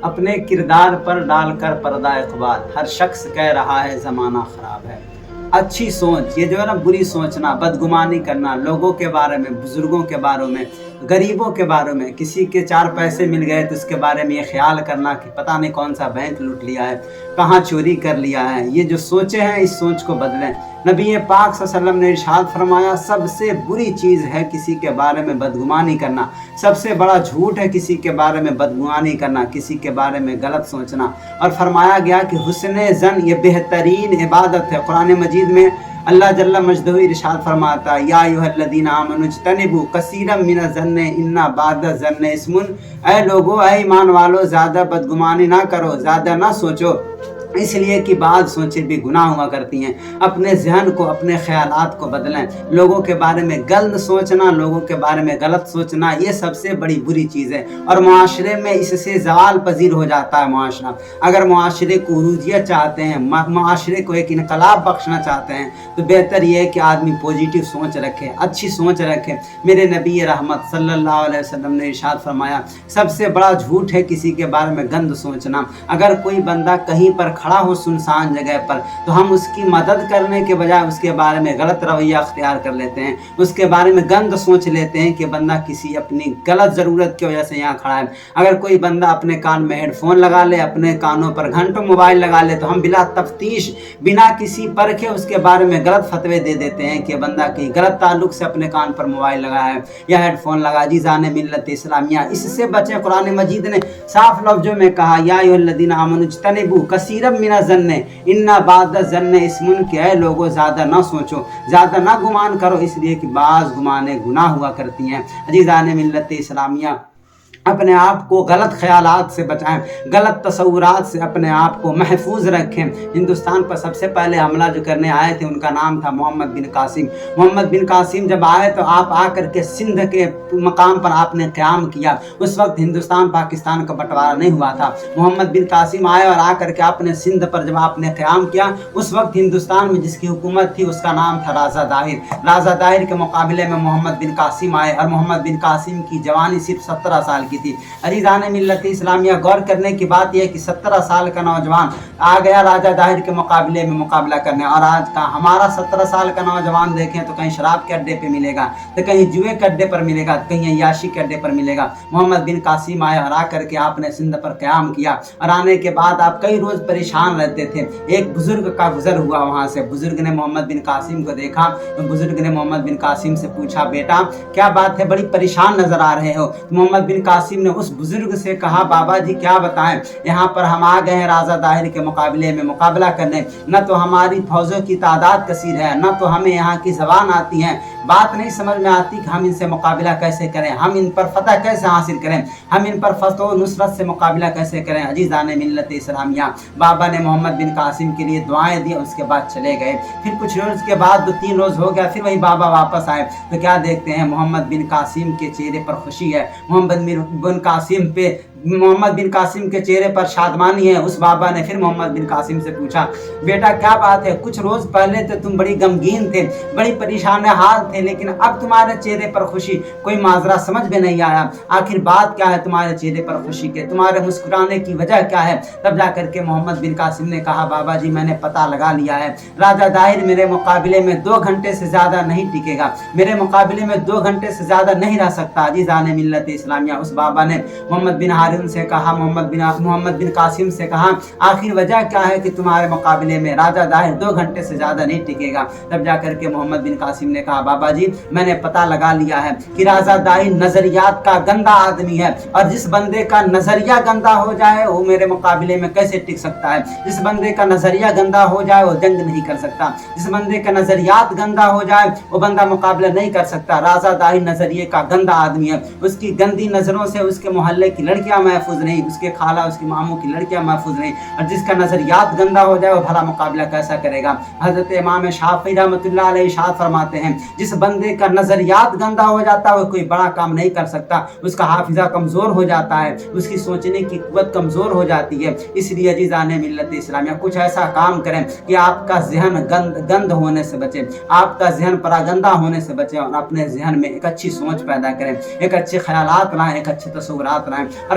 اپنے کردار پر ڈال کر پردہ اقبال، ہر شخص کہہ رہا ہے زمانہ خراب ہے۔ اچھی سوچ، یہ جو ہے نا بری سوچنا، بدگمانی کرنا لوگوں کے بارے میں، بزرگوں کے بارے میں، غریبوں کے بارے میں، کسی کے 4 پیسے مل گئے تو اس کے بارے میں یہ خیال کرنا کہ پتہ نہیں کون سا بینک لوٹ لیا ہے، کہاں چوری کر لیا ہے، یہ جو سوچیں ہیں اس سوچ کو بدلیں۔ نبی پاک صلی اللہ علیہ وسلم نے ارشاد فرمایا سب سے بری چیز ہے کسی کے بارے میں بدگمانی کرنا، سب سے بڑا جھوٹ ہے کسی کے بارے میں بدگمانی کرنا، کسی کے بارے میں غلط سوچنا۔ اور فرمایا گیا کہ حسن ظن یہ بہترین عبادت ہے۔ قرآن مجید میں اللہ جل مجدہ ارشاد فرماتا ہے یا ایھا الذین آمنوا اجتنبوا کثیرا من الظن ان بعض الظن اسم، اے لوگو، اے ایمان والو، زیادہ بدگمانی نہ کرو، زیادہ نہ سوچو، اس لیے کہ بعض سوچیں بھی گناہ ہوا کرتی ہیں۔ اپنے ذہن کو، اپنے خیالات کو بدلیں۔ لوگوں کے بارے میں غلط سوچنا، لوگوں کے بارے میں غلط سوچنا یہ سب سے بڑی بری چیز ہے، اور معاشرے میں اس سے زوال پذیر ہو جاتا ہے معاشرہ۔ اگر معاشرے کو عروجیت چاہتے ہیں، معاشرے کو ایک انقلاب بخشنا چاہتے ہیں تو بہتر یہ ہے کہ آدمی پوزیٹیو سوچ رکھے، اچھی سوچ رکھے۔ میرے نبی رحمت صلی اللہ علیہ وسلم نے ارشاد فرمایا سب سے بڑا جھوٹ ہے کسی کے بارے میں گند سوچنا۔ اگر کوئی بندہ کہیں پر کھڑا ہو سنسان جگہ پر تو ہم اس کی مدد کرنے کے بجائے اس کے بارے میں غلط رویہ اختیار کر لیتے ہیں، اس کے بارے میں گند سوچ لیتے ہیں کہ بندہ کسی اپنی غلط ضرورت کی وجہ سے یہاں کھڑا ہے۔ اگر کوئی بندہ اپنے کان میں ہیڈ فون لگا لے، اپنے کانوں پر گھنٹوں موبائل لگا لے تو ہم بلا تفتیش، بنا کسی پرکھے اس کے بارے میں غلط فتوے دے دیتے ہیں کہ بندہ کی غلط تعلق سے اپنے کان پر موبائل لگایا ہے یا ہیڈ فون لگا۔ عزیزان ملت اسلامیہ، اس سے بچیں۔ قرآن مجید نے صاف لفظوں میں کہا یا ایھا الذین آمنوا اجتنبوا کثیرا من الظن ان بعض الظن اسم، کہ اے لوگوں زیادہ نہ سوچو، زیادہ نہ گمان کرو، اس لیے کہ بعض گمانیں گناہ ہوا کرتی ہیں۔ عزیزان ملت اسلامیہ، اپنے آپ کو غلط خیالات سے بچائیں، غلط تصورات سے اپنے آپ کو محفوظ رکھیں۔ ہندوستان پر سب سے پہلے حملہ جو کرنے آئے تھے ان کا نام تھا محمد بن قاسم۔ محمد بن قاسم جب آئے تو آپ آ کر کے سندھ کے مقام پر آپ نے قیام کیا۔ اس وقت ہندوستان پاکستان کا بٹوارہ نہیں ہوا تھا۔ محمد بن قاسم آئے اور آ کر کے آپ نے سندھ پر جب آپ نے قیام کیا، اس وقت ہندوستان میں جس کی حکومت تھی اس کا نام تھا راجہ داہر۔ راجہ داہر کے مقابلے میں محمد بن قاسم آئے اور محمد بن قاسم کی جوانی صرف 17 سال کی تھی۔ عزیزان ملت اسلامیہ، غور کرنے کی بات یہ ہے کہ 17 سال کا نوجوان آ گیا راجہ داہر کے مقابلے میں مقابلہ کرنے، اور آج کا ہمارا 17 سال کا نوجوان دیکھیں تو کہیں شراب کے اڈے پہ ملے گا، تو کہیں جوئے کے اڈے پر ملے گا، تو کہیں عیاشی کے اڈے پر ملے گا۔ محمد بن قاسم آئے اور آ کر کے آپ نے سندھ پر قیام کیا، اور آنے کے بعد آپ کئی روز پریشان رہتے تھے۔ ایک بزرگ کا گزر ہوا وہاں سے، بزرگ نے محمد بن قاسم کو دیکھا، بزرگ نے محمد بن قاسم سے پوچھا بیٹا کیا بات ہے، بڑی پریشان نظر آ رہے ہو؟ محمد بن قاسم نے اس بزرگ سے کہا بابا جی کیا بتائیں، یہاں پر ہم آ گئے ہیں راجہ داہر کے مقابلے میں مقابلہ کرنے، نہ تو ہماری فوجوں کی تعداد کثیر ہے، نہ تو ہمیں یہاں کی زبان آتی ہے، بات نہیں سمجھ میں آتی کہ ہم ان سے مقابلہ کیسے کریں، ہم ان پر فتح کیسے حاصل کریں، ہم ان پر فتح و نصرت سے مقابلہ کیسے کریں۔ عزیزان ملت اسلامیہ، بابا نے محمد بن قاسم کے لیے دعائیں دی، اس کے بعد چلے گئے۔ پھر کچھ روز کے بعد 2-3 روز ہو گیا، پھر وہی بابا واپس آئے تو کیا دیکھتے ہیں، محمد بن قاسم کے چہرے پر خوشی ہے، محمد بن قاسم کے چہرے پر شادمانی ہے۔ اس بابا نے پھر محمد بن قاسم سے پوچھا بیٹا کیا بات ہے، کچھ روز پہلے تو تم بڑی غمگین تھے، بڑی پریشان حال تھے، لیکن اب تمہارے چہرے پر خوشی، کوئی معذرہ سمجھ میں نہیں آیا، آخر بات کیا ہے تمہارے چہرے پر خوشی کے، تمہارے مسکرانے کی وجہ کیا ہے؟ تب جا کر کے محمد بن قاسم نے کہا بابا جی میں نے پتہ لگا لیا ہے، راجہ داہر میرے مقابلے میں 2 گھنٹے سے زیادہ نہیں ٹکے گا، میرے مقابلے میں 2 گھنٹے سے زیادہ نہیں رہ سکتا۔ عزیزان ملت اسلامیہ، اس بابا نے محمد بن ہارون سے کہا، محمد بن قاسم سے کہا آخر وجہ کیا ہے کہ تمہارے مقابلے میں راجہ داہر 2 گھنٹے سے زیادہ نہیں ٹکے گا؟ تب جا کر کے محمد بن قاسم نے کہا بابا جی میں نے پتہ لگا لیا ہے کہ راجہ داہر نظریات کا گندا آدمی ہے، اور جس بندے کا نظریہ گندا ہو جائے وہ میرے مقابلے میں کیسے ٹک سکتا ہے؟ جس بندے کا نظریہ گندا ہو جائے وہ جنگ نہیں کر سکتا، جس بندے کا نظریات گندا ہو جائے وہ بندہ مقابلہ نہیں کر سکتا۔ راجہ داہر نظریے کا گندا آدمی ہے، اس کی گندی نظروں سے اس کے محلے کی لڑکیاں محفوظ نہیں، اس کے خالہ اس کی ماموں کی لڑکیاں محفوظ نہیں، اور جس کا نظریات گندا ہو جائے وہ بھلا مقابلہ کیسا کرے گا؟ حضرت امام شافعی رحمۃ اللہ علیہ ارشاد فرماتے ہیں جس بندے کا نظریات گندا ہو جاتا ہے وہ کوئی بڑا کام نہیں کر سکتا، اس کا حافظہ کمزور ہو جاتا ہے، اس کی سوچنے کی قوت کمزور ہو جاتی ہے۔ اس لیے عزیزان ملت اسلامیہ کچھ ایسا کام کریں کہ آپ کا ذہن گند ہونے سے بچے، آپ کا ذہن پراگندہ ہونے سے بچے، اور اپنے ذہن میں ایک اچھی سوچ پیدا کریں، ایک اچھے خیالات لائیں، ایک اچھے تصورات لائیں، اور